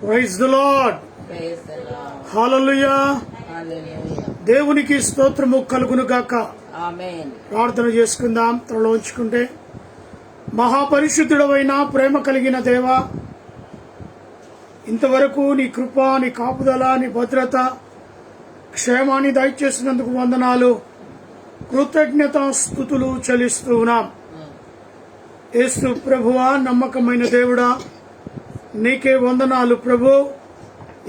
Praise the Lord. హల్లెలూయా. దేవునికి స్తోత్రము కలుగును గాక. ఆమేన్. ప్రార్థన చేసుకుందాం. త్వరలో ఉంచుకుంటే మహాపరిశుద్ధుడవైన ప్రేమ కలిగిన దేవా, ఇంతవరకు నీ కృప, నీ కాపుదల, నీ భద్రత, క్షేమాన్ని దయచేసినందుకు వందనాలు, కృతజ్ఞత స్తుతులు చెల్లిస్తూ ఉన్నాం. యేసు ప్రభువా, నమ్మకమైన దేవుడా, నీకే వందనాలు ప్రభు.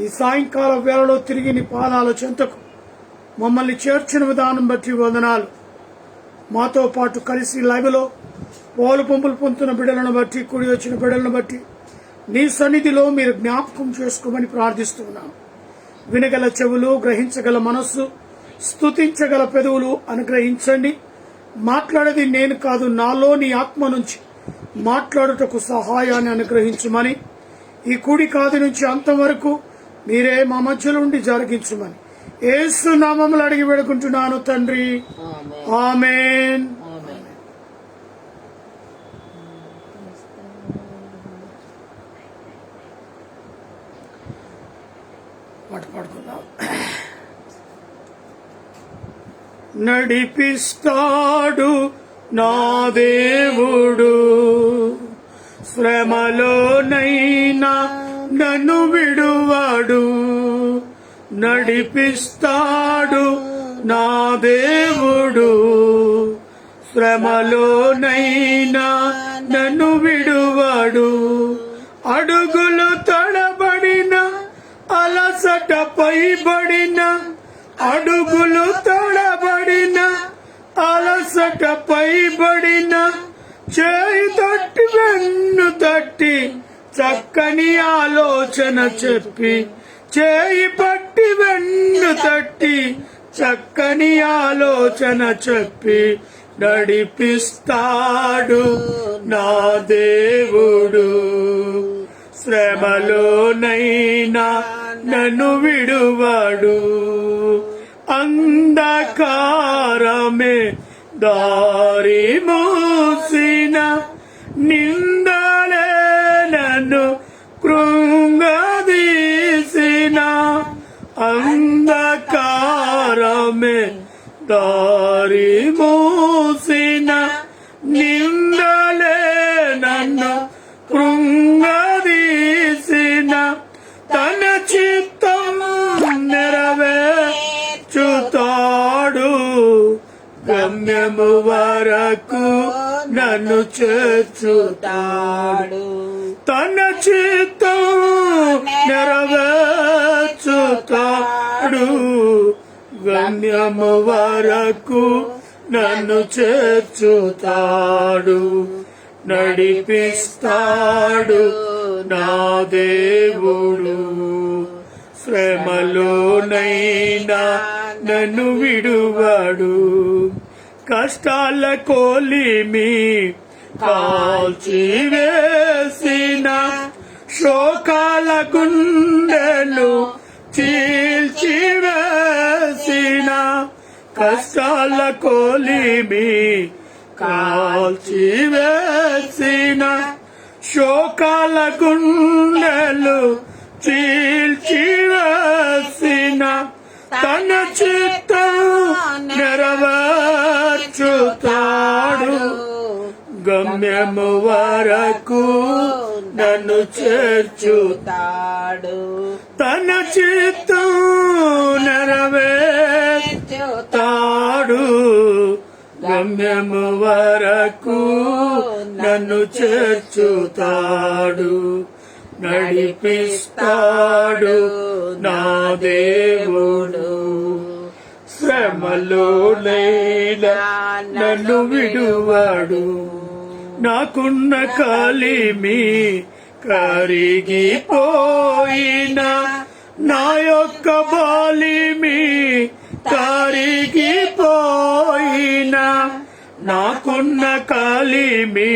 ఈ సాయంకాల వేళలో తిరిగి నీ పాదాల చెంతకు మమ్మల్ని చేర్చిన విధానం బట్టి వందనాలు. మాతో పాటు కలిసి లైవ్లో పాలు పంపులు పొందుతున్న బిడ్డలను బట్టి, కూడి వచ్చిన బిడ్డలను బట్టి నీ సన్నిధిలో మీరు జ్ఞాపకం చేసుకోమని ప్రార్థిస్తున్నాం. వినగల చెవులు, గ్రహించగల మనస్సు, స్తుతించగల పెదవులు అనుగ్రహించండి. మాట్లాడేది నేను కాదు, నాలో నీ ఆత్మ నుంచి మాట్లాడుటకు సహాయాన్ని అనుగ్రహించమని, ఈ కూడి కాది నుంచి అంతం వరకు మీరే మా మధ్యలో ఉండి జరిగించమని యేసు నామములో అడిగి వేడుకుంటున్నాను తండ్రి. ఆమేన్. పాట పాడుకుందాం. నడిపిస్తాడు నా దేవుడు, శ్రమలోనైనా నన్ను విడువాడు. నడిపిస్తాడు నా దేవుడు, శ్రమలోనైనా నన్ను విడువాడు. అడుగులు తడబడిన, అలసట పైబడిన, అడుగులు తడబడిన, అలసట పైబడిన, చేయి తట్టి వెన్ను తట్టి చక్కని ఆలోచన చెప్పి, చేయి పట్టి వెన్ను తట్టి చక్కని ఆలోచన చెప్పి నడిపిస్తాడు నా దేవుడు. శ్రమలోనైనా నన్ను విడువాడు. అంధకారమే దారి మూసిన, నిందలే నన్ను కృంగదీసిన. అంధకారమే దారి మూసిన, నిందలే నన్ను కృంగదీసిన. తన చిత్తం నెరవేర్చుతాడు, గమ్యము వరకు నన్ను చేర్చుతాడు. తన చిత్తం నెరవేర్చుతాడు, గమ్యము వరకు నన్ను చేర్చుతాడు. నడిపిస్తాడు నా దేవుడు, శ్రమలోనైనా నన్ను విడువాడు. కష్టాల కోలిమి కాల్చివేసిన, శోకాల గుండెలు చీల్చివేసిన. కష్టాల కోలిమి కాల్చివేసిన, శోకాల గుండెలు చీల్చివేసిన. తన చిత్తం నెరవేర్చుతాడు, గమ్యము వరకు నన్ను చేర్చుతాడు. తన చిత్తం నెరవేర్చుతాడు, గమ్యము వరకు నన్ను చేర్చుతాడు. నడిపిస్తాడు నా దేవుడు, శ్రమలోనైనా నన్ను విడువాడు. నాకున్న కలిమి కరిగిపోయిన, నా యొక్క బాలిమి కరిగిపోయిన. నాకున్న కలిమి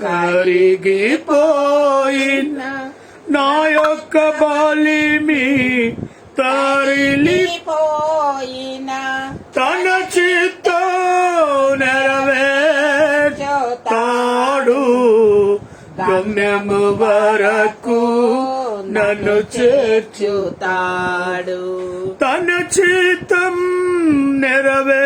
కరిగిపోయిన, నా యొక్క బాలిమి తరిలిపోయిన. తన చిత్తం నెరవేర్చుతాడు, గమ్యము వరకు నన్ను చేర్చుతాడు. తన చిత్తం నెరవేర్చుతాడు.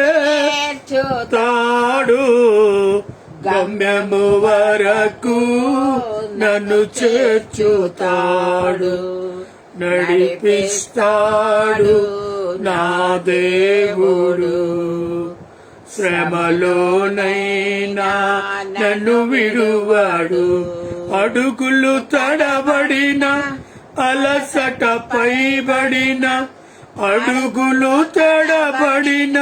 గమ్యము వరకు నన్ను చేర్చుతాడు. నడిపిస్తాడు నా దేవుడు. శ్రమలోనైనా నన్ను విడువాడు. అడుగులు తడబడిన అలసట పైబడిన, అడుగులు తడబడిన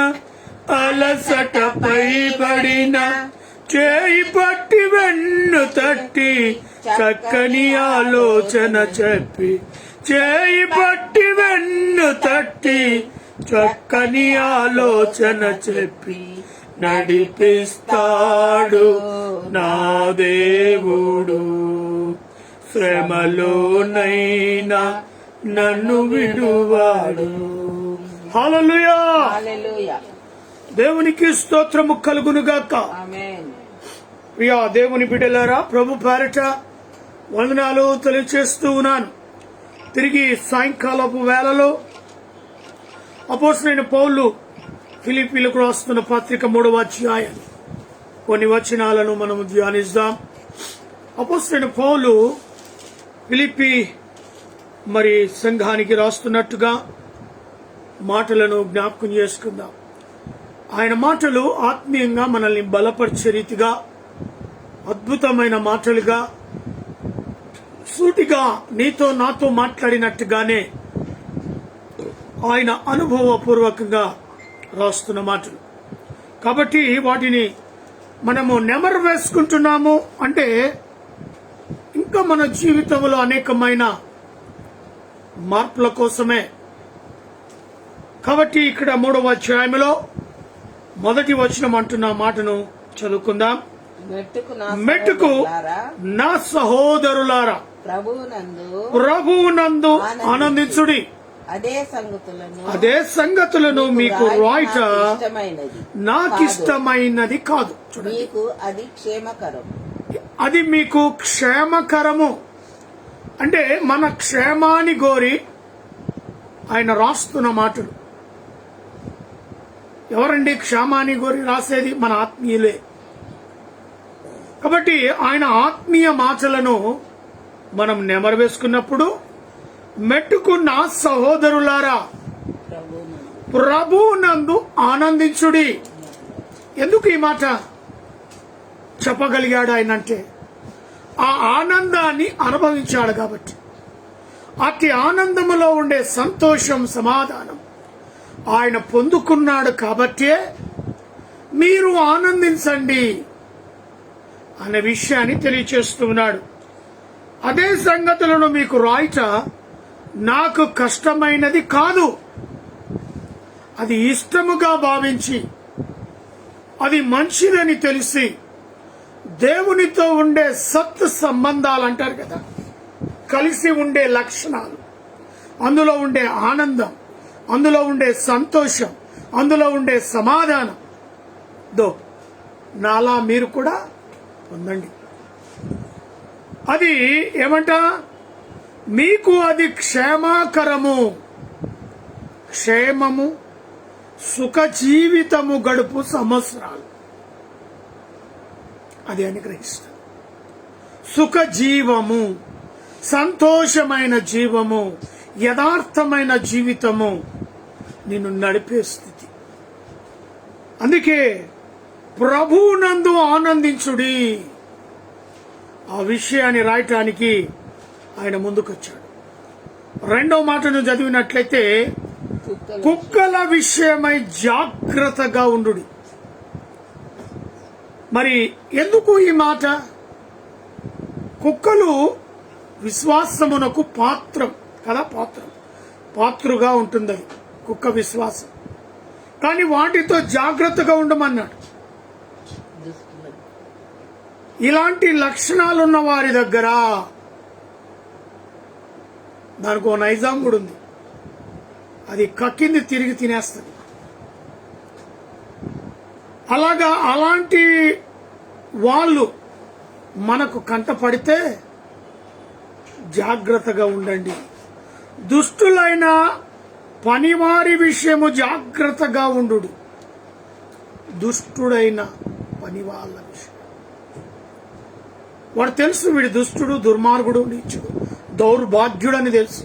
అలసట పైబడిన, చేయి పట్టి వెన్ను తట్టి చక్కని ఆలోచన చెప్పి, చేయి పట్టి వెన్ను తట్టి చక్కని ఆలోచన చెప్పి నడిపిస్తాడు నా దేవుడు. శ్రమలోనైనా నన్ను విడువాడు. హల్లెలూయా. హల్లెలూయా. దేవునికి స్తోత్రము కలుగునుగాక. ఆమేన్. ప్రియా దేవుని బిడ్డలారా, ప్రభు పేరట వందనాలు తెలియచేస్తూ ఉన్నాను. తిరిగి సాయంకాలపు వేళలో అపోస్తలుడైన పౌలు ఫిలిప్పీలకు రాస్తున్న పత్రిక 3వ అధ్యాయం కొన్ని వచనాలను మనం ధ్యానిద్దాం. అపోస్తలుడైన పౌలు ఫిలిప్పీ సంఘానికి రాస్తున్నట్టుగా మాటలను జ్ఞాపకం చేసుకుందాం. ఆయన మాటలు ఆత్మీయంగా మనల్ని బలపరిచే రీతిగా, అద్భుతమైన మాటలుగా, సూటిగా నీతో నాతో మాట్లాడినట్టుగానే ఆయన అనుభవపూర్వకంగా రాస్తున్న మాటలు. కాబట్టి వాటిని మనము నెమరు వేసుకుంటున్నాము అంటే ఇంకా మన జీవితంలో అనేకమైన మార్పుల కోసమే. కాబట్టి ఇక్కడ 3వ అధ్యాయంలో మొదటి వచనం అంటున్న మాటను చదువుకుందాం. మెట్టుకు నా సహోదరులారా, ప్రభువునందు ఆనందించుడి. అదే సంగతులను మీకు రాయట నాకిష్టమైనది కాదు. అది మీకు క్షేమకరము. అంటే మన క్షేమాన్ని కోరి ఆయన రాస్తున్న మాటలు. ఎవరండి క్షేమాన్ని కోరి రాసేది? మన ఆత్మీయులే. కాబట్టి ఆయన ఆత్మీయ మాటలను మనం నెమరు వేసుకున్నప్పుడు, మెట్టుకు నా సహోదరులారా, ప్రభువునందు ఆనందించుడి. ఎందుకు ఈ మాట చెప్పగలిగాడు ఆయన అంటే, ఆ ఆనందాన్ని అనుభవించాడు కాబట్టి. అతి ఆనందములో ఉండే సంతోషం, సమాధానం ఆయన పొందుకున్నాడు కాబట్టే మీరు ఆనందించండి అనే విషయాన్ని తెలియచేస్తున్నాడు. అదే సంగతులను మీకు రాయట నాకు కష్టమైనది కాదు. అది ఇష్టముగా భావించి, అది మంచిదని తెలిసి, దేవునితో ఉండే సత్ సంబంధాలు అంటారు కదా, కలిసి ఉండే లక్షణాలు, అందులో ఉండే ఆనందం, అందులో ఉండే సంతోషం, అందులో ఉండే సమాధానం నాలా మీరు కూడా పొందండి. అది ఏమంట? మీకు అది క్షేమకరము, క్షేమము, సుఖ జీవితము గడుపు సంవత్సరాలు. అది అనుగ్రహిస్తాడు. సుఖ జీవము, సంతోషమైన జీవము, యథార్థమైన జీవితము నిన్ను నడిపే స్థితి. అందుకే ప్రభువునందు ఆనందించుడి. ఆ విషయాన్ని రాయటానికి ఆయన ముందుకొచ్చాడు. రెండో మాటను చదివినట్లయితే, కుక్కల విషయమై జాగ్రత్తగా ఉండుడి. మరి ఎందుకు ఈ మాట? కుక్కలు విశ్వాసమునకు పాత్రం కదా, పాత్రుగా ఉంటుంది కుక్క విశ్వాసం. కానీ వాటితో జాగ్రత్తగా ఉండమన్నాడు. ఇలాంటి లక్షణాలున్న వారి దగ్గర దానికి ఓ నైజాం కూడా ఉంది. అది కక్కింది తిరిగి తినేస్తుంది. అలాంటి వాళ్ళు మనకు కంటపడితే జాగ్రత్తగా ఉండండి. దుష్టులైన పనివారి విషయము జాగ్రత్తగా ఉండు. దుష్టుడైన పని వాళ్ళ విషయం వాడు తెలుసు, వీడి దుష్టుడు, దుర్మార్గుడు, నీచుడు, దౌర్భాగ్యుడు అని తెలుసు.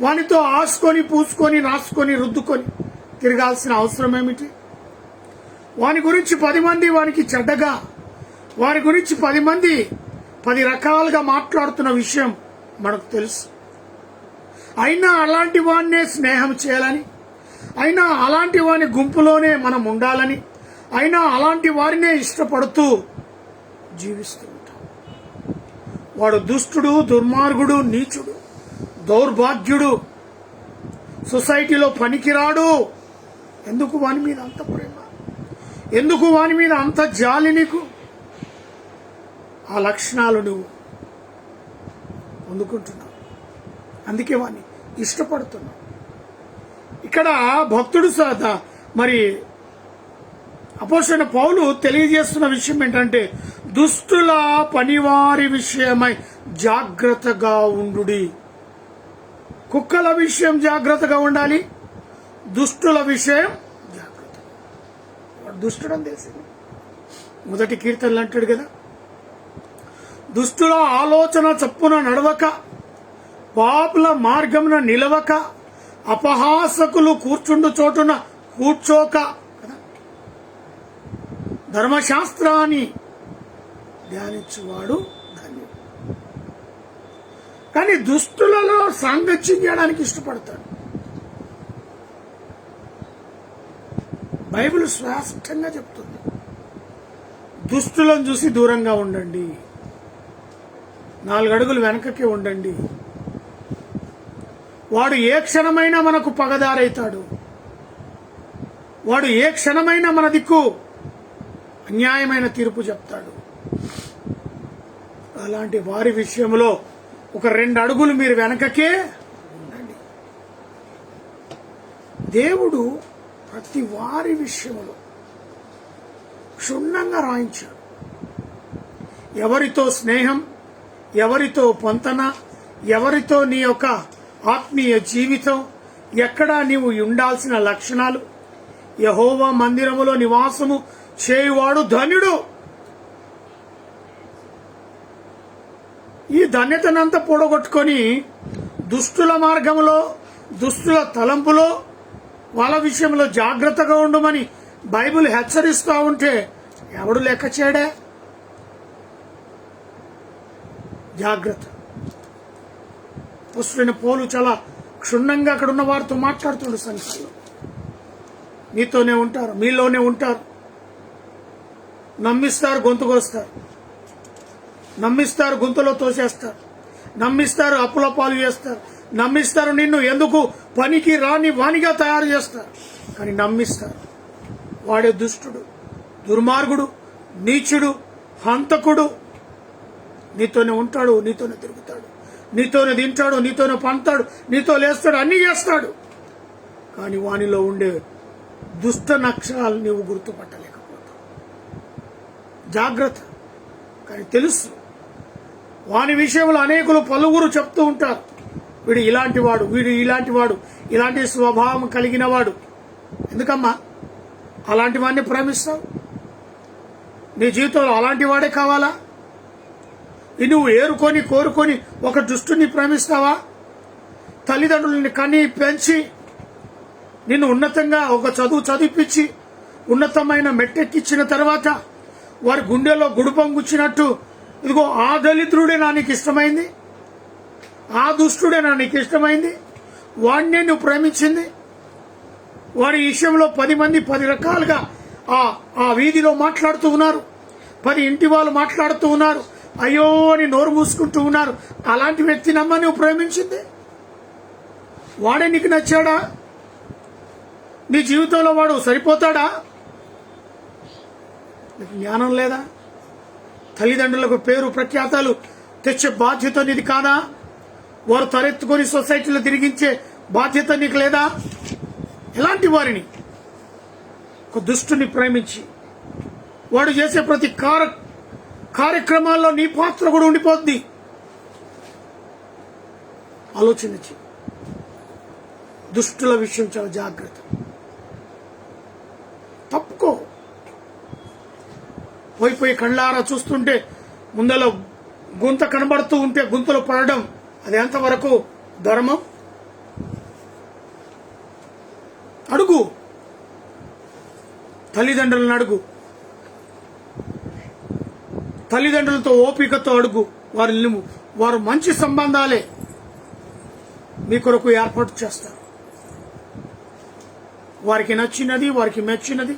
వానితో ఆసుకొని పూసుకొని రాసుకొని రుద్దుకొని తిరగాల్సిన అవసరం ఏమిటి? వాని గురించి 10 మంది వానికి చెడ్డగా, వారి గురించి 10 మంది 10 రకాలుగా మాట్లాడుతున్న విషయం మనకు తెలుసు. అయినా అలాంటి వాడినే స్నేహం చేయాలని, అయినా అలాంటి వాని గుంపులోనే మనం ఉండాలని, అయినా అలాంటి వారినే ఇష్టపడుతూ జీవిస్తూ ఉంటాం. వాడు దుష్టుడు, దుర్మార్గుడు, నీచుడు, దౌర్భాగ్యుడు, సొసైటీలో పనికిరాడు. ఎందుకు వాని మీద అంత ప్రేమ? ఎందుకు వాని మీద అంత జాలి నీకు? ఆ లక్షణాలు నువ్వు పొందుకుంటున్నావు, అందుకే వాడిని ఇష్టపడుతున్నావు. ఇక్కడ భక్తుడు మరి అపోస్తలుడైన పౌలు తెలియజేస్తున్న విషయం ఏంటంటే, దుష్టుల పనివారి విషయమై జాగ్రత్తగా ఉండుడి. కుక్కల విషయం జాగ్రత్తగా ఉండాలి, దుష్టుల విషయం జాగ్రత్త. వాడు దుష్టుడని తెలిసింది. 1 కీర్తనలు అంటాడు కదా, దుష్టుల ఆలోచన చప్పున నడవక, పాపుల మార్గమున నిలవక, అపహాసకులు కూర్చుండు చోటున కూర్చోక, ధర్మశాస్త్రాన్ని ధ్యానించువాడు ధన్యుడు. కానీ దుష్టులలో సాంగత్యం చేయడానికి ఇష్టపడతాడు. బైబిల్ స్పష్టంగా చెప్తుంది, దుష్టులను చూసి దూరంగా ఉండండి, 4 అడుగులు వెనకకే ఉండండి. వాడు ఏ క్షణమైనా మనకు పగదారైతాడు. వాడు ఏ క్షణమైనా మన దిక్కు అన్యాయమైన తీర్పు చెప్తాడు. అలాంటి వారి విషయంలో ఒక 2 అడుగులు మీరు వెనకకే ఉండండి. దేవుడు ప్రతి వారి విషయంలో క్షుణ్ణంగా రాయించాడు. ఎవరితో స్నేహం, ఎవరితో పొంతన, ఎవరితో నీ యొక్క ఆత్మీయ జీవితం, ఎక్కడా నీవు ఉండాల్సిన లక్షణాలు. యెహోవా మందిరములో నివాసము చేయువాడు ధన్యుడు. ఈ ధన్యతనంతా పొడగొట్టుకొని దుష్టుల మార్గంలో, దుష్టుల తలంపులో, వాళ్ళ విషయంలో జాగ్రత్తగా ఉండమని బైబిల్ హెచ్చరిస్తూ ఉంటే ఎవడు లెక్క చేయడే? జాగ్రత్త. అపోస్తలుడైన పౌలు చాలా క్షుణ్ణంగా అక్కడ ఉన్న వారితో మాట్లాడుతుండే, సంఘాల్లో మీతోనే ఉంటారు, మీలోనే ఉంటారు, నమ్మిస్తారు, గొంతుకొస్తారు, నమ్మిస్తారు, గొంతులో తోసేస్తారు, నమ్మిస్తారు, అప్పుల పాలు చేస్తారు, నమ్మిస్తారు, నిన్ను ఎందుకు పనికి రాని వానిగా తయారు చేస్తారు, కానీ నమ్మిస్తారు. వాడే దుష్టుడు, దుర్మార్గుడు, నీచుడు, హంతకుడు. నీతోనే ఉంటాడు, నీతోనే తిరుగుతాడు, నీతోనే తింటాడు, నీతోనే పంటాడు, నీతో లేస్తాడు, అన్ని చేస్తాడు. కానీ వానిలో ఉండే దుష్ట నక్షరాలు నీవు గుర్తుపట్టలేకపోతావు. జాగ్రత్త. కానీ తెలుసు, వాని విషయంలో అనేకులు పలువురు చెప్తూ ఉంటారు, వీడు ఇలాంటి వాడు, వీడు ఇలాంటి వాడు, ఇలాంటి స్వభావం కలిగిన వాడు. ఎందుకమ్మా అలాంటి వాడిని ప్రేమిస్తావు? నీ జీవితంలో అలాంటి వాడే కావాలా? నువ్వు ఏరుకొని కోరుకొని ఒక దుష్టుని ప్రేమిస్తావా? తల్లిదండ్రులని కని పెంచి నిన్ను ఉన్నతంగా ఒక చదువు చదివిపించి ఉన్నతమైన మెట్టెక్కించిన తర్వాత వారి గుండెలో గుడుపం గుచ్చినట్టు, ఇదిగో ఆ దళిద్రుడే నా నీకు ఇష్టమైంది, ఆ దుష్టుడే నా నీకు ఇష్టమైంది, వాడినే నువ్వు ప్రేమించింది. వాడి విషయంలో 10 మంది 10 రకాలుగా ఆ వీధిలో మాట్లాడుతూ ఉన్నారు, 10 ఇంటి వాళ్ళు మాట్లాడుతూ ఉన్నారు, అయ్యో అని నోరు మూసుకుంటూ ఉన్నారు. అలాంటి వ్యక్తిని అమ్మ నువ్వు ప్రేమించింది? వాడే నీకు నచ్చాడా? నీ జీవితంలో వాడు సరిపోతాడా? నీకు జ్ఞానం లేదా? తల్లిదండ్రులకు పేరు ప్రఖ్యాతాలు తెచ్చే బాధ్యత నీది కాదా? వారు తలెత్తుకొని సొసైటీలో తిరిగించే బాధ్యత నీకు లేదా? ఎలాంటి వారిని? ఒక దుష్టుని ప్రేమించి వాడు చేసే ప్రతి కార్యక్రమాల్లో నీ పాత్ర కూడా ఉండిపోద్ది. ఆలోచించి దుష్టుల విషయం చాలా జాగ్రత్త. తప్పుకో. పోయి కళ్ళారా చూస్తుంటే ముందలో గుంత కనబడుతూ ఉంటే గుంతలో పడడం అది ఎంతవరకు ధర్మం? అడుగు, తల్లిదండ్రులను అడుగు, తల్లిదండ్రులతో ఓపికతో అడుగు. వారు మంచి సంబంధాలే మీ కొరకు ఏర్పాటు చేస్తారు. వారికి నచ్చినది, వారికి మెచ్చినది,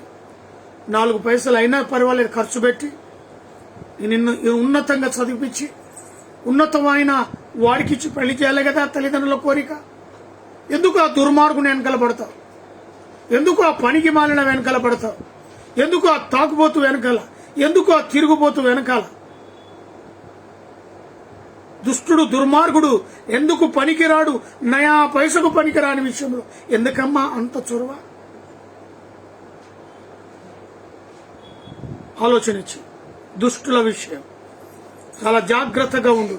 4 పైసలు అయినా పర్వాలేదు ఖర్చు పెట్టి నిన్ను ఉన్నతంగా చదివించి ఉన్నతమైన వాడికిచ్చి పెళ్లి చేయాలి కదా తల్లిదండ్రుల కోరిక. ఎందుకు ఆ దుర్మార్గుని వెనకాల పడతావు? ఎందుకు ఆ పనికి మాలిన వెనకాల పడతావు? ఎందుకు ఆ తాకుబోతు వెనకాల? ఎందుకు ఆ తిరుగుబోతు వెనకాల? దుష్టుడు దుర్మార్గుడు ఎందుకు పనికిరాడు? నయా పైసకు పనికిరాని విషయంలో ఎందుకమ్మా అంత చొరవ? ఆలోచనిచ్చి దుష్టుల విషయం చాలా జాగ్రత్తగా ఉండు.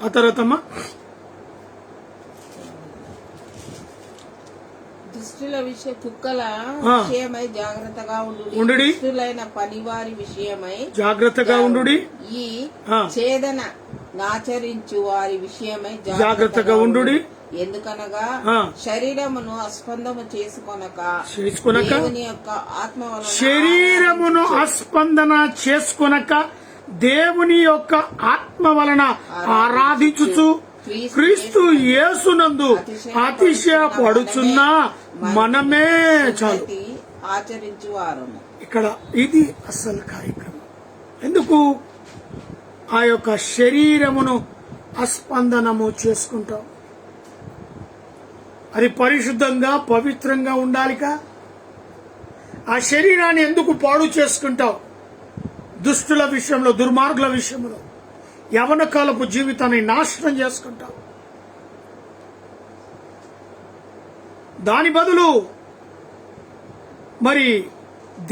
ఆ తర్వాతమ్మా దుష్టుల విషయ కుక్కల విషయమై జాగ్రత్తగా ఉండు. దుష్టులైన పనివారి విషయమై జాగ్రత్తగా ఉండు. ఈ ఛేదన నాచరించు వారి విషయమై జాగ్రత్తగా ఉండు. ఎందుకనగా శరీరమును అస్పందము చేసుకొనక దేవుని యొక్క ఆత్మ వలన శరీరమును అస్పందన చేసుకొనక దేవుని యొక్క ఆత్మ వలన ఆరాధించుచు క్రీస్తు యేసునందు అతిశయపడుచున్న మనమే చాలు ఆచరించువారము. ఇక్కడ ఇది అసలు కార్యక్రమం. ఎందుకు ఆ యొక్క శరీరమును అస్పందనము చేసుకుంటాం? అది పరిశుద్ధంగా పవిత్రంగా ఉండాలిగా. ఆ శరీరాన్ని ఎందుకు పాడు చేసుకుంటావు? దుష్టుల విషయంలో, దుర్మార్గుల విషయంలో యవన కాలపు జీవితాన్ని నాశనం చేసుకుంటావు. దాని బదులు మరి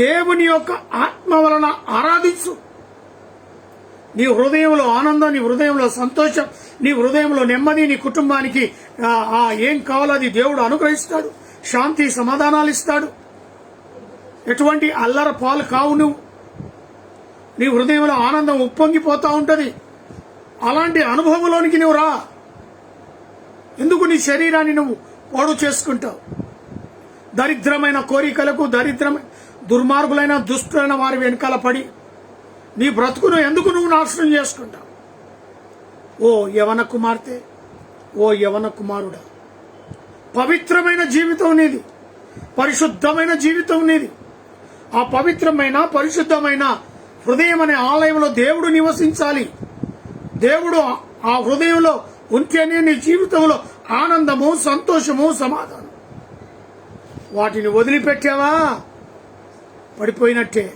దేవుని యొక్క ఆత్మ వలన ఆరాధించు. నీ హృదయంలో ఆనందం, నీ హృదయంలో సంతోషం, నీ హృదయంలో నెమ్మది, నీ కుటుంబానికి ఏం కావాలో అది దేవుడు అనుగ్రహిస్తాడు. శాంతి సమాధానాలు ఇస్తాడు. ఎటువంటి అల్లర పాలు కావు. నువ్వు నీ హృదయంలో ఆనందం ఉప్పొంగిపోతా ఉంటది. అలాంటి అనుభవంలోనికి నువ్వు రా. ఎందుకు నీ శరీరాన్ని నువ్వు పాడు చేసుకుంటావు? దరిద్రమైన కోరికలకు, దుర్మార్గులైన దుష్టులైన వారి వెనకాల పడి నీ బ్రతుకును ఎందుకు నువ్వు నాశనం చేసుకుంటావు? ఓ యవన కుమార్తె, ఓ యవన కుమారుడా, పవిత్రమైన జీవితం నీది, పరిశుద్ధమైన జీవితం నీది. ఆ పవిత్రమైన పరిశుద్ధమైన హృదయం అనే ఆలయంలో దేవుడు నివసించాలి. దేవుడు ఆ హృదయంలో ఉంటేనే నీ జీవితంలో ఆనందము, సంతోషము, సమాధానం. వాటిని వదిలిపెట్టావా పడిపోయినట్టే.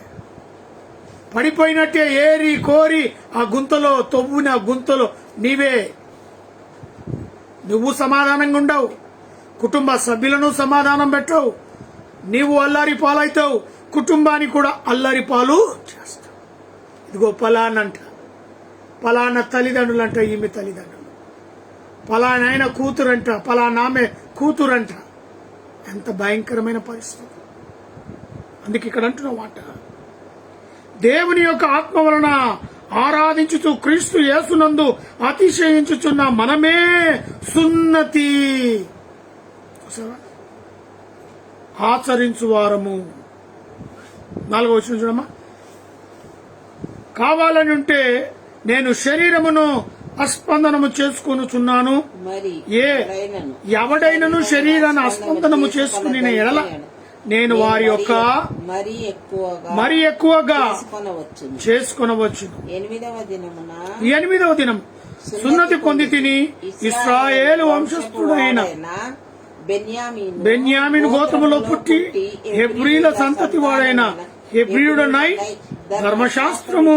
ఏరి కోరి ఆ గుంతలో తవ్వున గుంతలో నువ్వు సమాధానంగా ఉండవు. కుటుంబ సభ్యులను సమాధానం పెట్టవు. నీవు అల్లారి పాలవుతావు, కుటుంబాన్ని కూడా అల్లరి పాలు చేస్తావు. ఇదిగో పలానా తల్లిదండ్రులు అంట, ఈమె తల్లిదండ్రులు, పలానాయన కూతురంట, పలానామె కూతురంట. ఎంత భయంకరమైన పరిస్థితి. అందుకే ఇక్కడ అంటున్న మాట, దేవుని యొక్క ఆత్మ వలన ఆరాధించుచు క్రీస్తు యేసునందు అతిశయించుచున్న మనమే సున్నతి ఆచరించువారము. 4వ వచనం చూడమ్మా. కావాలని ఉంటే నేను శరీరమును అస్పందనము చేసుకొనుచున్నాను. ఎవడైనను శరీరాన్ని అస్పందనము చేసుకుని ఎడల నేను వారి యొక్క మరి ఎక్కువగా చేసుకొనవచ్చు. 8వ దినం సున్నతి పొంది తిని ఇశ్రాయేలు వంశస్థుడైన బెన్యామిన్ గోత్రములో పుట్టి హెబ్రీల సంతతి వాడైన హెబ్రీయుడనై ధర్మశాస్త్రము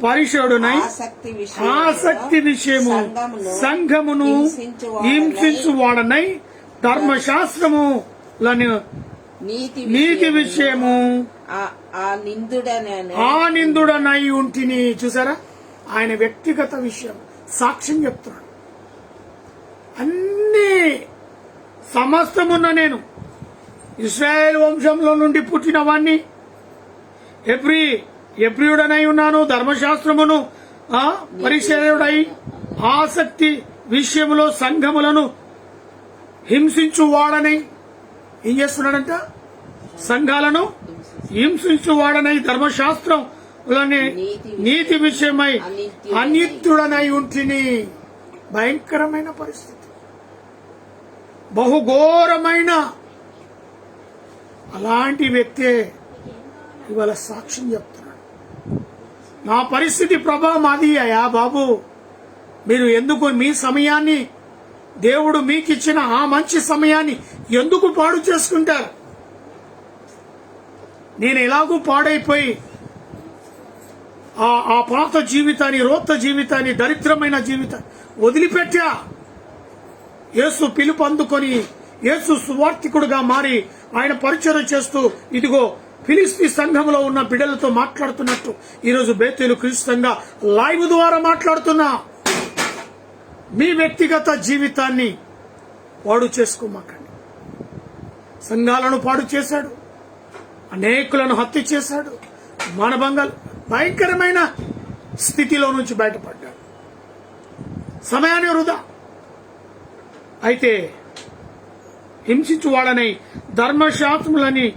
పరిశుద్ధుడనై ఆసక్తి విషయము సంఘమును హింసించువాడనై ధర్మశాస్త్రములను నీతి విషయము ఆ నిందుడనని ఆ నిందుడనై ఉంటిని. చూసారా, ఆయన వ్యక్తిగత విషయం సాక్ష్యం చెప్తున్నాడు. అన్ని సమస్తమున్న నేను ఇశ్రాయేల్ వంశంలో నుండి పుట్టిన వాణ్ణి, ఎబ్రియుడనై ఉన్నాను, ధర్మశాస్త్రమును పరిచయుడై ఆసక్తి విషయములో సంఘములను హింసించువాడనై ఏం చేస్తున్నాడంట? సంఘాలను హింసించువాడనై ధర్మశాస్త్రంలోని నీతి విషయమై అనిత్యుడనై ఉంటిని. భయంకరమైన పరిస్థితి, బహుఘోరమైన అలాంటి వ్యక్తే ఇవాళ సాక్ష్యం చెప్తున్నాడు. నా పరిస్థితి ప్రభావం అది అయ్యా బాబు, మీరు ఎందుకు మీ సమయాన్ని, దేవుడు మీకు ఇచ్చిన ఆ మంచి సమయాన్ని ఎందుకు పాడు చేసుకుంటారు? నేను ఎలాగూ పాడైపోయి ఆ పాత జీవితాన్ని, రోత జీవితాన్ని, దరిద్రమైన జీవితాన్ని వదిలిపెట్టా. యేసు పిలుపు అందుకొని యేసు సువార్థికుడుగా మారి ఆయన పరిచయం చేస్తూ ఇదిగో ఫిలిస్తీ సంఘంలో ఉన్న బిడ్డలతో మాట్లాడుతున్నట్టు ఈరోజు బేతేలు క్రీస్తుగా లైవ్ ద్వారా మాట్లాడుతున్నా. మీ వ్యక్తిగత జీవితాన్ని పాడు చేసుకోమాకండి. సంఘాలను పాడు చేశాడు, అనేకులను హత్య చేశాడు, మానభంగాలు, భయంకరమైన స్థితిలో నుంచి బయటపడ్డాడు. సమయాన్ని వృధా. అయితే హింసించువాడనై ధర్మశాస్త్రములని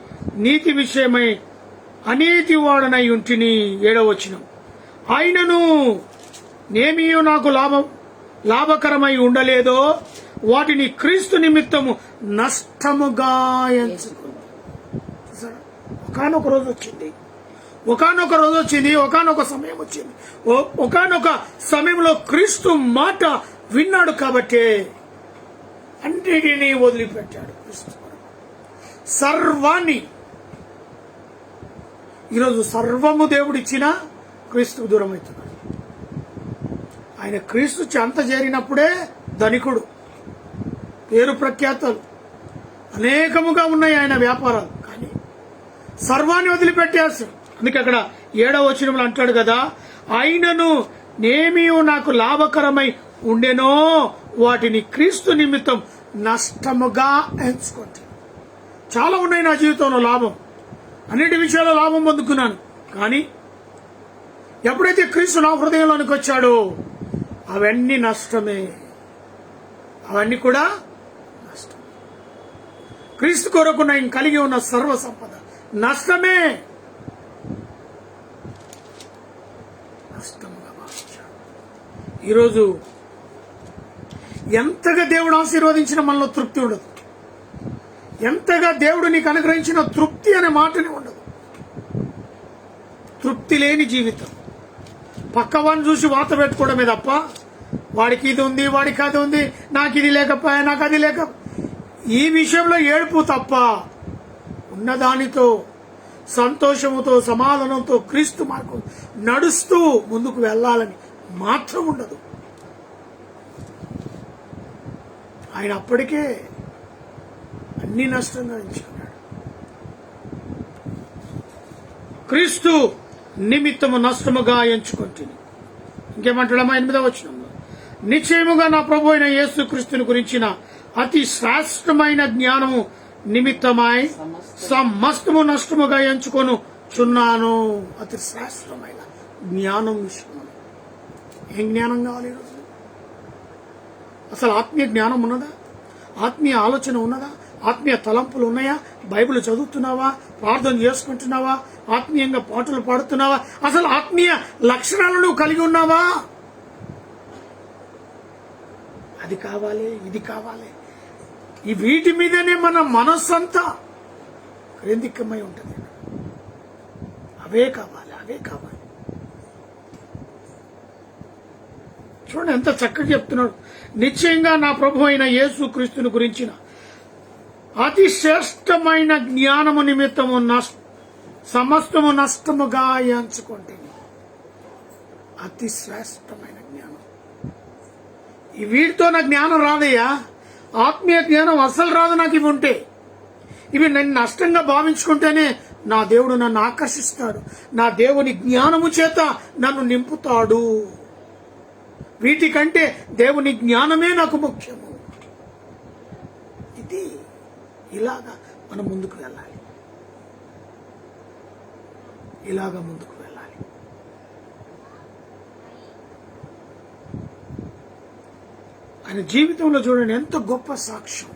నీతి విషయమై అనీతి వాడనై ఉంటిని. 7వ వచనం, ఆయనను నేమియు నాకు లాభకరమై ఉండలేదో వాటిని క్రీస్తు నిమిత్తము నష్టముగా ఎంచుకుంది. ఒకానొక రోజు వచ్చింది, ఒకానొక సమయం వచ్చింది. ఒకానొక సమయంలో క్రీస్తు మాట విన్నాడు కాబట్టి అన్నిటినీ వదిలిపెట్టాడు. క్రీస్తు సర్వాన్ని, ఈరోజు సర్వము దేవుడిచ్చినా క్రీస్తుకు దూరం అవుతున్నాడు. ఆయన క్రీస్తు చెంత చేరినప్పుడే ధనికుడు, పేరు ప్రఖ్యాతలు అనేకముగా ఉన్నాయి ఆయన వ్యాపారాలు. కానీ సర్వాన్ని వదిలిపెట్టేస్తాడు. అందుకే అక్కడ 7వ వచనంలో అంటాడు కదా, ఆయనను నేమియు నాకు లాభకరమై ఉండెనో వాటిని క్రీస్తు నిమిత్తం నష్టముగా ఎంచుకుంటాను. చాలా ఉన్నాయి నా జీవితంలో లాభం, అన్నిటి విషయాల్లో లాభం పొందుకున్నాను. కానీ ఎప్పుడైతే క్రీస్తు నా హృదయంలోనికి వచ్చాడో అవన్నీ నష్టమే, అవన్నీ కూడా నష్టం. క్రీస్తు కొరకు నేను కలిగి ఉన్న సర్వ సంపద నష్టమే, నష్టముగా భావించాడు. ఈరోజు ఎంతగా దేవుడు ఆశీర్వదించిన మనలో తృప్తి ఉండదు, ఎంతగా దేవుడు నీకు అనుగ్రహించిన తృప్తి అనే మాటనే ఉండదు. తృప్తి లేని జీవితం, పక్కవాడిని చూసి వాత పెట్టుకోవడమే తప్ప వాడికి ఇది ఉంది, వాడికి అది ఉంది, నాకు ఇది లేకపోయా, నాకు అది లేక, ఈ విషయంలో ఏడుపు తప్ప ఉన్నదానితో సంతోషముతో సమాధానంతో క్రీస్తు మార్గం నడుస్తూ ముందుకు వెళ్లాలని మాత్రం ఉండదు. ఆయన అప్పటికే అన్ని నష్టంగా ఎంచుకున్నాడు. క్రీస్తు నిమిత్తము నష్టముగా ఎంచుకుంటుంది. ఇంకేమంటాడమ్మా 8వ వచనంలో, నిశ్చయముగా నా ప్రభు అయిన యేసు క్రీస్తుని గురించిన అతి శ్రేష్టమైన జ్ఞానము నిమిత్తమై సమస్తము నష్టముగా ఎంచుకొను చున్నాను. అతి శ్రేష్టమైన జ్ఞానం విషయంలో ఏం జ్ఞానం కావాలి ఈరోజు? అసలు ఆత్మీయ జ్ఞానం ఉన్నదా? ఆత్మీయ ఆలోచన ఉన్నదా? ఆత్మీయ తలంపులు ఉన్నాయా? బైబిల్ చదువుతున్నావా? ప్రార్థన చేసుకుంటున్నావా? ఆత్మీయంగా పాటలు పాడుతున్నావా? అసలు ఆత్మీయ లక్షణాలను కలిగి ఉన్నావా? అది కావాలి, ఇది కావాలి, ఈ వీటి మీదనే మన మనస్సంతా కేంద్రీకమై ఉంటుంది. అవే కావాలి, అవే కావాలి. చూడండి ఎంత చక్కగా చెప్తున్నాడు. నిశ్చయంగా నా ప్రభు అయిన యేసు క్రీస్తుని గురించిన అతి శ్రేష్టమైన జ్ఞానము నిమిత్తము సమస్తము నష్టముగా ఎంచుకుంటుంది. అతి శ్రేష్టమైన జ్ఞానం. ఈ వీటితో నా జ్ఞానం రాదయ్యా, ఆత్మీయ జ్ఞానం అస్సలు రాదు నాకు. ఇవి ఉంటే, ఇవి నేను నష్టంగా భావించుకుంటేనే నా దేవుడు నన్ను ఆకర్షిస్తాడు, నా దేవుని జ్ఞానము చేత నన్ను నింపుతాడు. వీటికంటే దేవుని జ్ఞానమే నాకు ముఖ్యము. ఇది ఇలాగా మనం ముందుకు వెళ్ళాలి, ఇలాగా ముందుకు వెళ్ళాలి. ఆయన జీవితంలో చూడండి ఎంత గొప్ప సాక్ష్యం,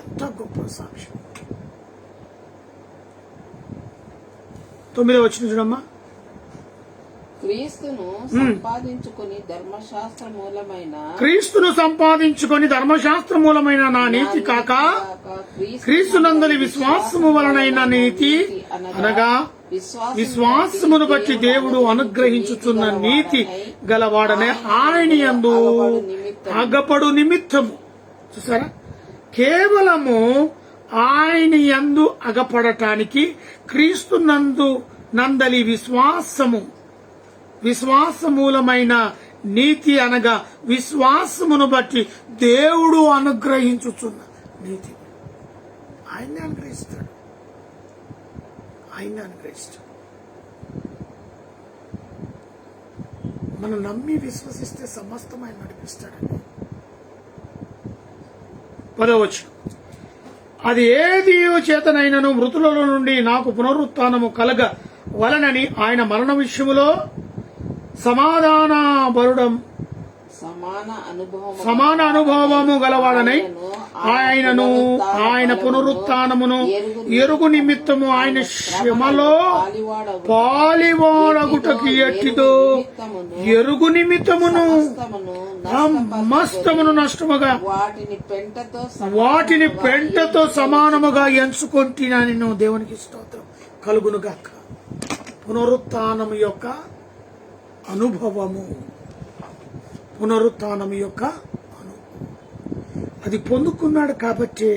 ఎంత గొప్ప సాక్ష్యం. 9వ వచనం చూడమ్మా. క్రీస్తును సంపాదించుకొని ధర్మశాస్త్ర మూలమైన నా నీతి కాక క్రీస్తునందలి విశ్వాసము వలనైన నీతి అనగా విశ్వాసమును బట్టి దేవుడు అనుగ్రహించుచున్న నీతి గలవాడనే ఆయన యందు అగపడు నిమిత్తము. చూసారా, కేవలము ఆయన యందు అగపడటానికి క్రీస్తునందు నందలి విశ్వాసమూలమైన నీతి అనగా విశ్వాసమును బట్టి దేవుడు అనుగ్రహించుచున్న నీతి. ఆయన్ని అనుగ్రహిస్తాడు, ఆయన్ని అనుగ్రహిస్తాడు. మనం నమ్మి విశ్వసిస్తే సమస్తం ఆయన నడిపిస్తాడండి. 10వ వచనం. అది ఏది చేతనైనను మృతులలో నుండి నాకు పునరుత్థానము కలగ వలనని ఆయన మరణ విషయములో సమాన అనుభవము గలవాడనై ఆయనను ఆయన పునరుత్థానమును ఎరుగు నిమిత్తము ఆయన శ్రమలో పాలివాడగుటకు ఎట్టిదో ఎరుగు నిమిత్తమును సమస్తమును నష్టముగా వాటిని పెంటతో సమానముగా ఎంచుకొంటినని దేవునికి స్తోత్రం కలుగునుగాక. పునరుత్థానము యొక్క అనుభవము, పునరుత్థానము యొక్క అనుభవం అది పొందుకున్నాడు కాబట్టి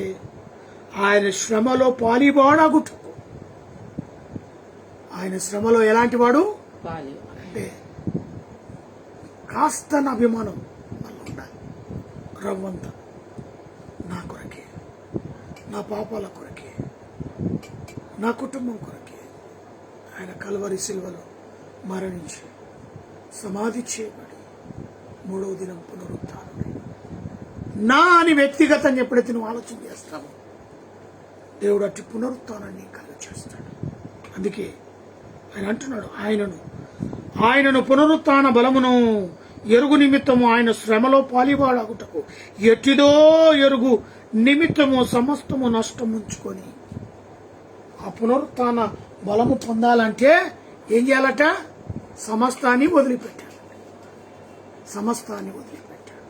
ఆయన శ్రమలో పాలివాడగుటకు. ఆయన శ్రమలో ఎలాంటి వాడు అంటే కాస్త నా అభిమానం వల్ల ఉండాలి. రవ్వంత నా కొరకే, నా పాపాల కొరకే, నా కుటుంబం కొరకే ఆయన కల్వరి శిలువలో మరణించి సమాధి చేయబడి 3వ దినం పునరుత్థానమై నా అని వ్యక్తిగతంగా ఎప్పుడైతే నువ్వు ఆలోచన చేస్తావో దేవుడు అట్టి పునరుత్థానాన్ని కలుగ చేస్తాడు. అందుకే ఆయన అంటున్నాడు, ఆయనను పునరుత్థాన బలమును ఎరుగు నిమిత్తము ఆయన శ్రమలో పాలివాడగుటకు ఎట్టిదో ఎరుగు నిమిత్తము సమస్తము నష్టముంచుకొని. ఆ పునరుత్థాన బలము పొందాలంటే ఏం చేయాలట? సమస్తాన్ని వదిలిపెట్టాడు, సమస్తాన్ని వదిలిపెట్టాడు.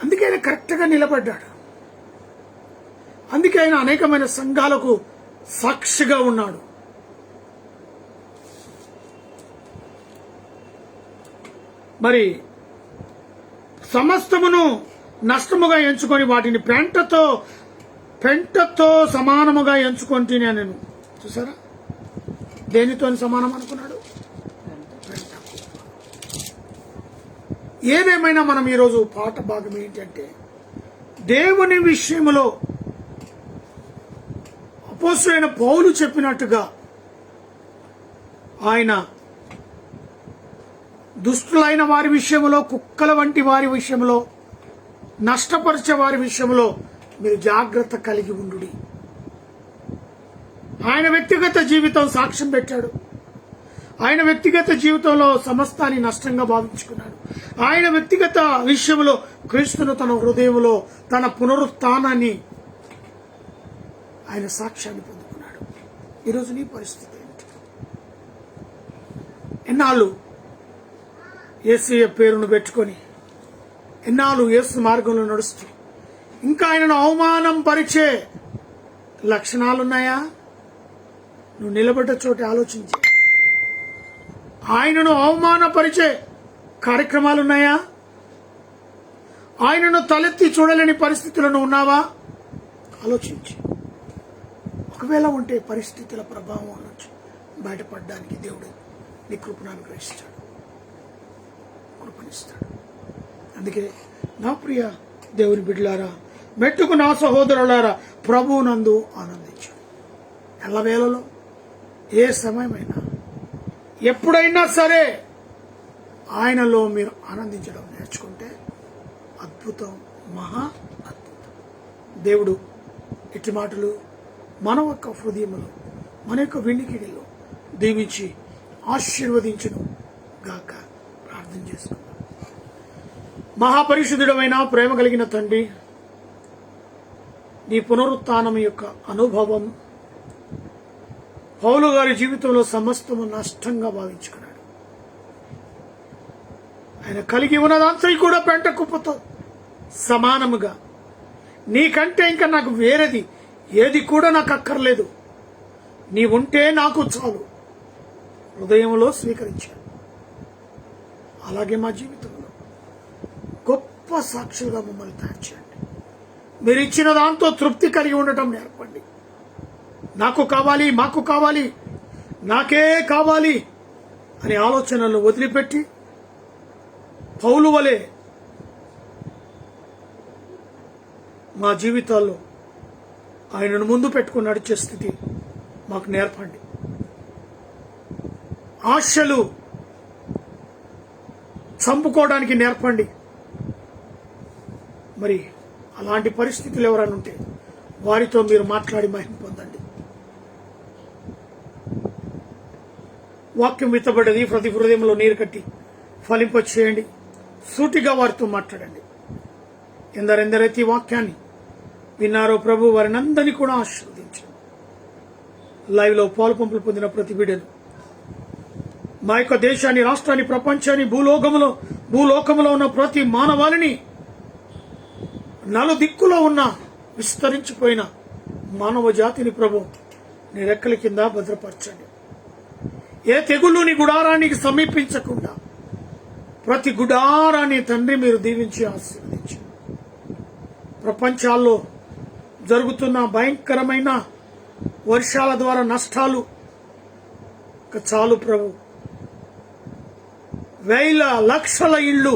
అందుకే ఆయన కరెక్ట్ గా నిలబడ్డాడు. అందుకే ఆయన అనేకమైన సంఘాలకు సాక్షిగా ఉన్నాడు. మరి సమస్తమును నష్టముగా ఎంచుకొని వాటిని పెంటతో సమానముగా ఎంచుకొని నేను. చూసారా, దేనితో సమానం అనుకున్నాడు? ఏదేమైనా మనం ఈరోజు పాట భాగం ఏంటంటే దేవుని విషయంలో అపోస్తలుడైన పౌలు చెప్పినట్టుగా ఆయన దుష్టులైన వారి విషయంలో, కుక్కల వంటి వారి విషయంలో, నష్టపరిచే వారి విషయంలో మీరు జాగ్రత్త కలిగి ఉండుడి. ఆయన వ్యక్తిగత జీవితం సాక్ష్యం పెట్టాడు. ఆయన వ్యక్తిగత జీవితంలో సమస్తాన్ని నష్టంగా భావించుకున్నాడు. ఆయన వ్యక్తిగత విషయంలో క్రీస్తును తన హృదయంలో, తన పునరుత్థానాన్ని, ఆయన సాక్ష్యాన్ని పొందుకున్నాడు. ఈరోజు నీ పరిస్థితి ఏంటి? ఎన్నాళ్ళు యేసయ్య పేరును పెట్టుకొని, ఎన్నాళ్ళు యేసు మార్గంలో నడుస్తూ ఇంకా ఆయనను అవమానం పరిచే లక్షణాలున్నాయా? నువ్వు నిలబడ్డ చోట ఆలోచించి. ఆయనను అవమానపరిచే కార్యక్రమాలున్నాయా? ఆయనను తలెత్తి చూడలేని పరిస్థితులను ఉన్నావా? ఆలోచించి. ఒకవేళ ఉంటే పరిస్థితుల ప్రభావం నుంచి బయటపడడానికి దేవుడు నీ కృపను అనుగ్రహిస్తాడు, కృపనిస్తాడు. అందుకే నా ప్రియ దేవుని బిడ్డలారా, మెట్టుకు నా సహోదరులారా ప్రభువునందు ఆనందించు. ఎల్లవేళలో ఏ సమయమైనా ఎప్పుడైనా సరే ఆయనలో మీరు ఆనందించడం నేర్చుకుంటే అద్భుతం, మహా అద్భుతం. దేవుడు ఇట్టి మాటలు మన యొక్క హృదయంలో, మన యొక్క వినికిడిలో దీవించి ఆశీర్వదించును గాక. ప్రార్థన చేసుకుందాం. మహాపరిశుద్ధుడమైన ప్రేమ కలిగిన తండ్రి, నీ పునరుత్థానం యొక్క అనుభవం పౌలు గారి జీవితంలో సమస్తము నష్టంగా భావించుకున్నాడు. ఆయన కలిగి ఉన్నదంతా కూడా పెంట కుప్పతో సమానముగా, నీకంటే ఇంకా నాకు వేరేది ఏది కూడా నాకు అక్కర్లేదు, నీ ఉంటే నాకు చాలు హృదయంలో స్వీకరించాడు. అలాగే మా జీవితంలో గొప్ప సాక్షులుగా మమ్మల్ని తయారు చేయండి. మీరు ఇచ్చిన దాంతో తృప్తి కలిగి ఉండటం నేర్పండి. నాకు కావాలి, మాకు కావాలి, నాకే కావాలి అనే ఆలోచనలు వదిలిపెట్టి పౌలు వలె మా జీవితాల్లో ఆయనను ముందు పెట్టుకుని నడిచే స్థితి మాకు నేర్పండి. ఆశలు చంపుకోవడానికి నేర్పండి. మరి అలాంటి పరిస్థితులు ఎవరైనా ఉంటే వారితో మీరు మాట్లాడి మహిమ పొందండి. వాక్యం విత్తబడ్డది ప్రతి హృదయంలో నీరు కట్టి ఫలింప చేయండి. సూటిగా వారితో మాట్లాడండి. ఎందరెందరైతే ఈ వాక్యాన్ని విన్నారో ప్రభు వారిని అందరినీ కూడా ఆశీర్వదించండి. లైవ్ లో పాలు పంపులు పొందిన ప్రతి బిడ్డను, మా యొక్క దేశాన్ని, రాష్ట్రాన్ని, ప్రపంచాన్ని, భూలోకములో ఉన్న ప్రతి మానవాళిని, నలుదిక్కులో ఉన్న విస్తరించిపోయిన మానవ జాతిని ప్రభు నీ రెక్కల కింద భద్రపరచండి. ఏ తెగులు నీ గుడారానికి సమీపించకుండా ప్రతి గుడారాన్ని తండ్రి మీరు దీవించి ఆశీర్వదించండి. ప్రపంచాల్లో జరుగుతున్న భయంకరమైన వర్షాల ద్వారా నష్టాలు చాలు ప్రభు. వేల లక్షల ఇళ్లు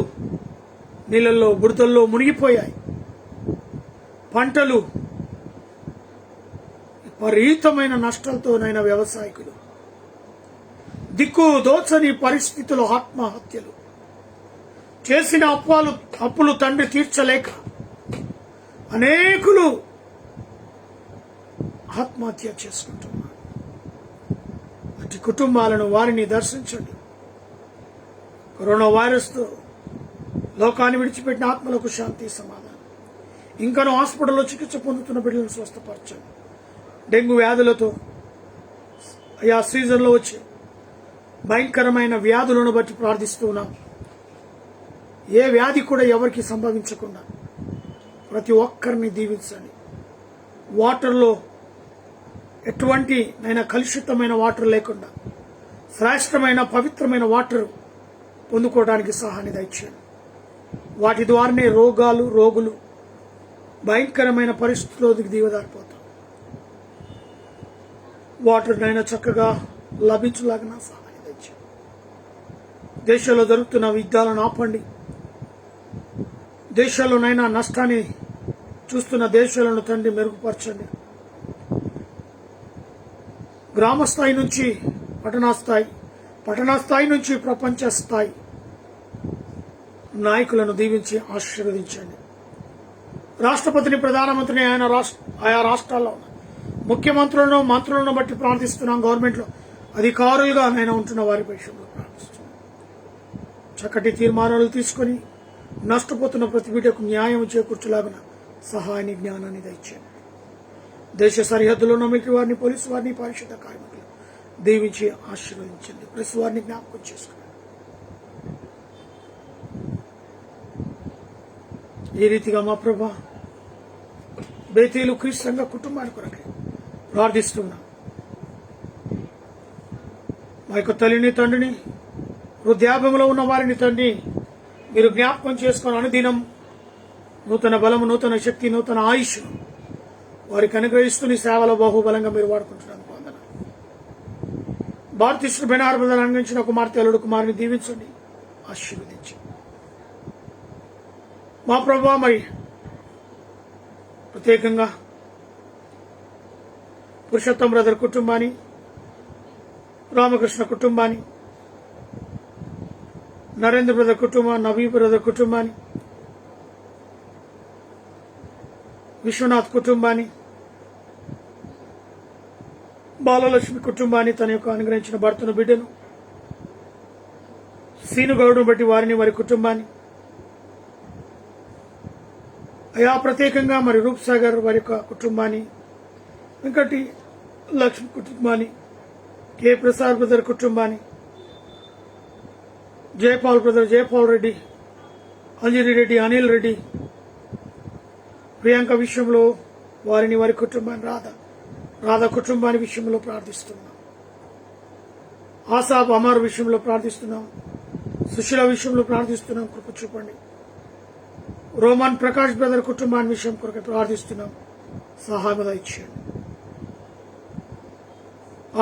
నీళ్ళల్లో, బురదల్లో మునిగిపోయాయి. పంటలు విపరీతమైన నష్టాలతోనైనా వ్యవసాయకులు దిక్కు దోచని పరిస్థితులు, ఆత్మహత్యలు, చేసిన అప్పులు తండ్రి తీర్చలేక అనేకులు ఆత్మహత్య చేసుకుంటున్నారు. అటు కుటుంబాలను వారిని దర్శించండి. కరోనా వైరస్ తో లోకాన్ని విడిచిపెట్టిన ఆత్మలకు శాంతి, సమాధానం. ఇంకనూ హాస్పిటల్లో చికిత్స పొందుతున్న బిడ్డలను స్వస్థపరచండి. డెంగ్యూ వ్యాధులతో ఆ సీజన్లో వచ్చే భయంకరమైన వ్యాధులను బట్టి ప్రార్థిస్తూ ఉన్నాం. ఏ వ్యాధి కూడా ఎవరికి సంభవించకుండా ప్రతి ఒక్కరిని దీవించండి. వాటర్లో ఎటువంటి కలుషితమైన వాటర్ లేకుండా శ్రేష్టమైన పవిత్రమైన వాటర్ పొందుకోవడానికి సహాయాన్ని దయచేయండి. వాటి ద్వారానే రోగులు భయంకరమైన పరిస్థితుల్లోకి దిగదారిపోతాం. వాటర్ చక్కగా లభించలాగిన సహాయం దయచేయండి. దేశంలో జరుగుతున్న యుద్ధాలను ఆపండి. దేశాల్లోనైనా నష్టాన్ని చూస్తున్న దేశాలను తండ్రి మెరుగుపరచండి. గ్రామ స్థాయి నుంచి పట్టణ స్థాయి నుంచి ప్రపంచ స్థాయి నాయకులను దీవించి ఆశీర్వదించండి. రాష్ట్రపతిని, ప్రధానమంత్రిని ఆయా రాష్ట్రాల్లో ముఖ్యమంత్రులను, మంత్రులను బట్టి ప్రార్థిస్తున్నాం. గవర్నమెంట్ లో అధికారులుగా ఉంటున్న వారి విషయంలో ప్రార్థిస్తున్నాం. చక్కటి తీర్మానాలు తీసుకుని నష్టపోతున్న ప్రతి బిడ్డకు న్యాయం చేకూర్చలాగిన సహాయాన్ని, జ్ఞానాన్ని దయచేయండి. దేశ సరిహద్దులో ఉన్న మిగిలిన వారిని, పోలీసు వారిని, పారిశుద్ధ కార్మికులు దీవించి ఆశీర్వదించండి. ప్రెస్ వారిని జ్ఞాపకం చేసుకోండి. ఈ రీతిగా మా ప్రభా బేతేలు క్రీస్తు సంఘ కుటుంబాన్ని కొరకై ప్రార్థిస్తున్నాం. మా యొక్క తల్లిని, తండ్రిని, వృద్ధాప్యంలో ఉన్న వారిని తండ్రి మీరు జ్ఞాపకం చేసుకుని అనుదినం నూతన బలము, నూతన శక్తి, నూతన ఆయుష్ వారికి అనుగ్రహిస్తూ నీ సేవలో బాహుబలంగా మీరు వాడుకుంటున్నాను. పొందన భారతీయ బెనార్ బదలు అనుగ్రహించిన కుమార్తె, అల్లుడు, కుమారుని దీవించండి, ఆశీర్వదించండి. 《 మా ప్రభా మరి 'యేసు క్రీస్తు సంఘ కుటుంబాన్ని కొరకై ప్రార్థిస్తున్నాం. మా యొక్క తల్లిని తండ్రిని హృదయాభంలో ఉన్న వారిని తండ్రి మీరు జ్ఞాపకం చేసుకుని అనుదినం నూతన బలము నూతన శక్తి నూతన ఆయుష్ వారికి అనుగ్రహిస్తూ నీ సేవలో బాహుబలంగా మీరు వాడుకుంటున్నాను. భారతీయ బెనార్ బదలు అనుగ్రహించిన కుమార్తె, అల్లుడు, కుమారుని దీవించండి, ఆశీర్వదించండి. మా ప్రభా మరి ప్రత్యేకంగా పురుషోత్తం బ్రదర్ కుటుంబాన్ని, రామకృష్ణ కుటుంబాన్ని, నరేంద్ర బ్రదర్ కుటుంబాన్ని, నవీ బ్రదర్ కుటుంబాన్ని, విశ్వనాథ్ కుటుంబాన్ని, బాలలక్ష్మి కుటుంబాన్ని, తన యొక్క అనుగ్రహించిన భర్తను, బిడ్డను, సీనుగౌడును బట్టి వారిని, వారి కుటుంబాన్ని, అయా ప్రత్యేకంగా మరి రూప్ సాగర్ వారి యొక్క కుటుంబాన్ని, వెంకటి లక్ష్మి కుటుంబాన్ని, కె ప్రసాద్ బ్రదర్ కుటుంబాన్ని, జయపాల్ బ్రదర్, జయపాల్ రెడ్డి, అంజలి రెడ్డి, అనిల్ రెడ్డి, ప్రియాంక విషయంలో వారిని, వారి కుటుంబాన్ని, రాధా కుటుంబాన్ని విషయంలో ప్రార్థిస్తున్నాం. ఆసాబ్ అమర్ విషయంలో ప్రార్థిస్తున్నాం. సుశీల విషయంలో ప్రార్థిస్తున్నాం. కృప చూపండి. రోమన్ ప్రకాష్ బ్రదర్ కుటుంబాన్ని విషయం కొరకు ప్రార్థిస్తున్నాం. సహాయం దయచేయండి.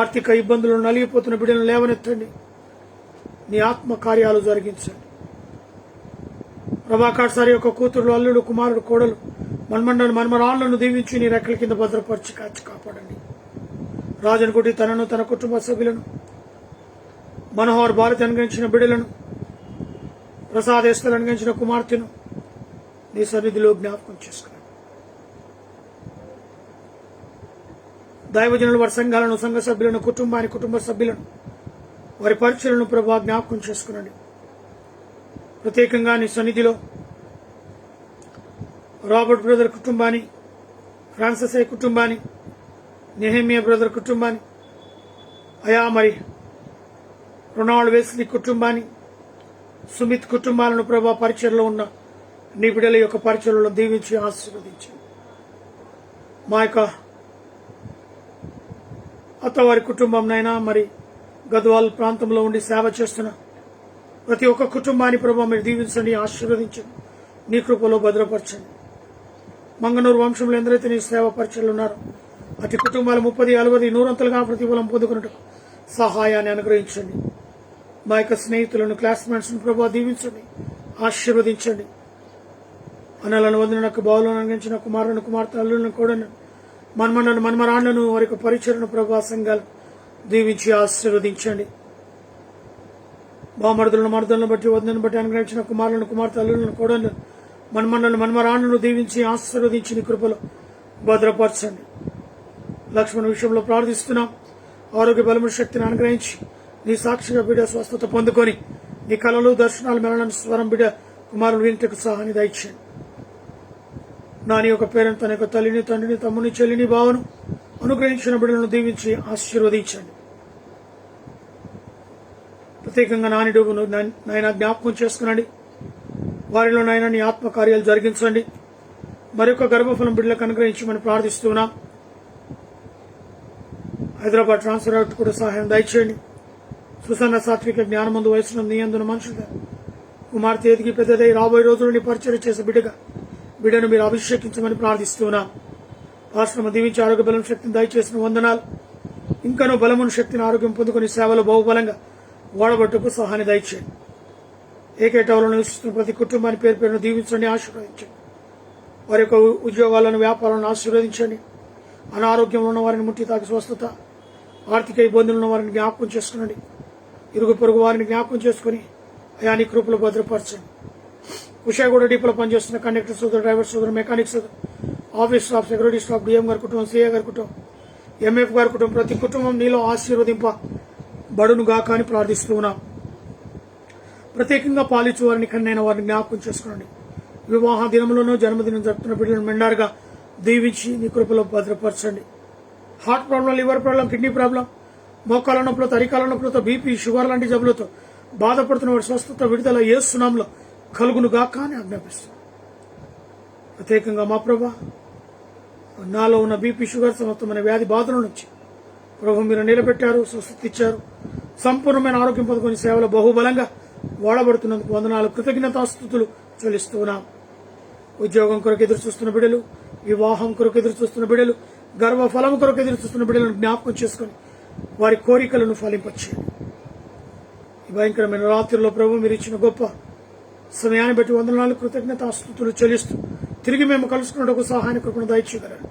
ఆర్థిక ఇబ్బందులు నలిగిపోతున్న బిడ్డలను లేవనెత్తండి. నీ ఆత్మ కార్యాలు జరిగించండి. ప్రభాకర్ సార్ యొక్క కూతురు, అల్లుడు, కుమారుడు, కోడలు, మన్మండలు, మన్మరాళ్లను దీవించి నీ రెక్కల కింద భద్రపరిచి కాచి కాపాడండి. రాజనుకుటి తనను, తన కుటుంబ సభ్యులను, మనోహర్ భారతి అనుగ్రహించిన బిడ్డలను, ప్రసాదేశ్వర్ అనుగ్రహించిన కుమార్తెను నీ సన్నిధిలో జ్ఞాపకం చేసుకున్నాను. దైవజనులు వారి సంఘాలను, సంఘ సభ్యులను, కుటుంబ సభ్యులను, వారి పరిచయలను ప్రభా జ్ఞాపకం చేసుకునండి. ప్రత్యేకంగా నీ సన్నిధిలో రాబర్ట్ బ్రదర్ కుటుంబాన్ని, ఫ్రాన్సిస్ ఐ కుటుంబాన్ని, నెహమియా బ్రదర్ కుటుంబాన్ని, అయా మరి రొనాల్డ్ వెస్లీ కుటుంబాన్ని, సుమిత్ కుటుంబాలను ప్రభా పరిచయలో ఉన్న నీ బిడ్డల యొక్క పరిచయలను దీవించి ఆశీర్వదించి, మా యొక్క అత్తవారి కుటుంబంనైనా మరి గద్వాల్ ప్రాంతంలో ఉండి సేవ చేస్తున్న ప్రతి ఒక్క కుటుంబాన్ని ప్రభా మీరు దీవించండి, ఆశీర్వదించండి, నీ కృపలో భద్రపరచండి. మంగనూరు వంశంలో ఎందరైతే నీ సేవ పరిచయలు ఉన్నారో అటు కుటుంబాలు 30, 60, 100 ప్రతిఫలం పొందుకున్నట్టు సహాయాన్ని అనుగ్రహించండి. మా యొక్క స్నేహితులను, క్లాస్మేట్స్ ప్రభావ దీవించండి, ఆశీర్వదించండి. అన్నలను వదిలినకు బావులను అనుగ్రహించిన కుమారులను, కుమార్తె, అల్లులను, కోడను, మన్మలను, మన్మరాళ్లను, వారి యొక్క పరిచయను ప్రభావ సంఘాలు దీవించి ఆశీర్వదించండి. బామర్దులను, మర్దులను బట్టి, వదిలను బట్టి అనుగ్రహించిన కుమారులను, కుమార్తె, అల్లులను, కోడను, మన్మలను, మన్మరాళ్లను దీవించి ఆశీర్వదించి నీ కృపలో భద్రపరచండి. లక్ష్మణ్ విషయంలో ప్రార్థిస్తున్నాం. ఆరోగ్య బలము, శక్తిని అనుగ్రహించి నీ సాక్షిగా బిడ్డ స్వస్థత పొందుకొని నీ కళలు, దర్శనాలు, మెలనని స్వరం బిడ్డ కుమారుడు వెంకటకు సహాయాన్ని దయచేయండి. నాని యొక్క పేరెంట్ తన యొక్క తల్లిని, తండ్రిని, తమ్ముని, చెల్లిని, బావను అనుగ్రహించిన బిడ్డలను దీవించి ఆశీర్వదించండి. ప్రత్యేకంగా నానిడు నాయన జ్ఞాపకం చేసుకునండి. వారిలో నాయన నీ ఆత్మకార్యాలు జరిగించండి. మరొక గర్భఫలం బిడ్డలకు అనుగ్రహించమని ప్రార్థిస్తున్నాం. హైదరాబాద్ ట్రాన్స్ఫర్ అవుట్ కూడా సహాయం దయచేయండి. సుసన్న సాత్విక జ్ఞానమందు వయసును నీ అందున మనుషులుగా కుమార్తె ఎదిగి పెద్దదై రాబోయే రోజులు నీ పరిచయం చేసే బిడ్డను మీరు అభిషేకించమని ప్రార్థిస్తున్నాం. ఆశ్రమ దీవించి ఆరోగ్య బలం, శక్తిని దయచేసిన వందనాలు. ఇంకనూ బలమును, శక్తిని, ఆరోగ్యం పొందుకుని సేవలో బహుబలంగా వాడబట్టుకు సహాయాన్ని దయచేయండి. ఏకేటవలో నివసిస్తున్న ప్రతి కుటుంబాన్ని పేరు పేరును దీవించండి, ఆశీర్వదించండి. వారి యొక్క ఉద్యోగాలను, వ్యాపారాలను ఆశీర్వదించండి. అనారోగ్యంలో ఉన్న వారిని ముట్టి తాకి స్వస్థత, ఆర్థిక ఇబ్బందులు ఉన్న వారిని జ్ఞాపకం చేసుకునండి. ఇరుగు పొరుగు వారిని జ్ఞాపకం చేసుకుని అయా నీ కృపలో భద్రపరచండి. కుషాగూడ డిపోలో పనిచేస్తున్న కండక్టర్ సోదరు, డ్రైవర్ సోదరు, మెకానిక్ సోదరు, office staff, security staff, DM గారి కుటుంబం, సిఏ గారి కుటుంబం, ఎంఎఫ్ గారి కుటుంబం, ప్రతి కుటుంబం నీలో ఆశీర్వదింప బడును గాక అని ప్రార్థిస్తూ ఉన్నాం. ప్రత్యేకంగా పాలించు వారిని, కన్నైన వారిని జ్ఞాపకం చేసుకునండి. వివాహ దినములను, జన్మదినం జరుపుతున్న బిడ్డలను మెండారుగా దీవించి నీ కృపలో భద్రపరచండి. Heart problem, liver problem, kidney problem, మోకాల నొప్పులతో, అరికాల నొప్పులతో, బీపీ, షుగర్ లాంటి జబ్బులతో బాధపడుతున్న వారి స్వస్థత, విడుదల యేసు నామములో కలుగును గాక అని ఆజ్ఞాపిస్తున్నాం. ప్రత్యేకంగా మా ప్రభా నాలో ఉన్న బీపీ, షుగర్ సమస్తమైన వ్యాధి బాధల నుంచి ప్రభు మీరు నిలబెట్టారు, స్వస్థత ఇచ్చారు. సంపూర్ణమైన ఆరోగ్యం పొందుకొని సేవలో బహుబలంగా వాడబడుతున్నందుకు వందనాలు, కృతజ్ఞతాస్తుతులు చెల్లిస్తున్నాం. ఉద్యోగం కొరకు ఎదురు చూస్తున్న బిడ్డలు, వివాహం కొరకు ఎదురు చూస్తున్న బిడ్డలు, గర్భఫలం కొరకు ఎదురు చూస్తున్న బిడ్డలను జ్ఞాపకం చేసుకుని వారి కోరికలను ఫలింపచేయండి. ఈ భయంకరమైన రాత్రిలో ప్రభు మీరు ఇచ్చిన గొప్ప సమయాన్ని బట్టి వందనాలు, కృతజ్ఞతాస్తుతులు చెల్లిస్తూ తిరిగి మేము కలుసుకున్నట్టుకు సహాయాన్ని కృపను దయచేయగలరు.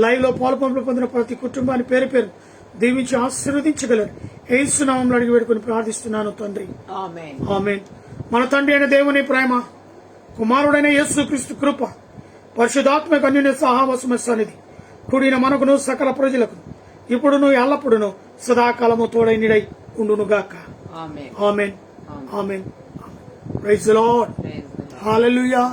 లైవ్ లో పాల్పంపులు పొందిన ప్రతి కుటుంబాన్ని పేరు పేరు దీవించి ఆశీర్వదించగలరు. యేసు నామములో అడిగి వేడుకొని ప్రార్థిస్తున్నాను తండ్రి, ఆమేన్. మన తండ్రి అయిన దేవుని ప్రేమ, కుమారుడైన యేసు క్రీస్తు కృప, పరిశుద్ధాత్మ కన్యుని సహవాసమ సన్నిధి కూడిన మనకును సకల ప్రజలకు ఇప్పుడును ఎల్లప్పుడును సదాకాలము తోడై నిడై ఉండునుగాక. ఆమేన్. ఆమేన్. Praise the Lord. హల్లెలూయా.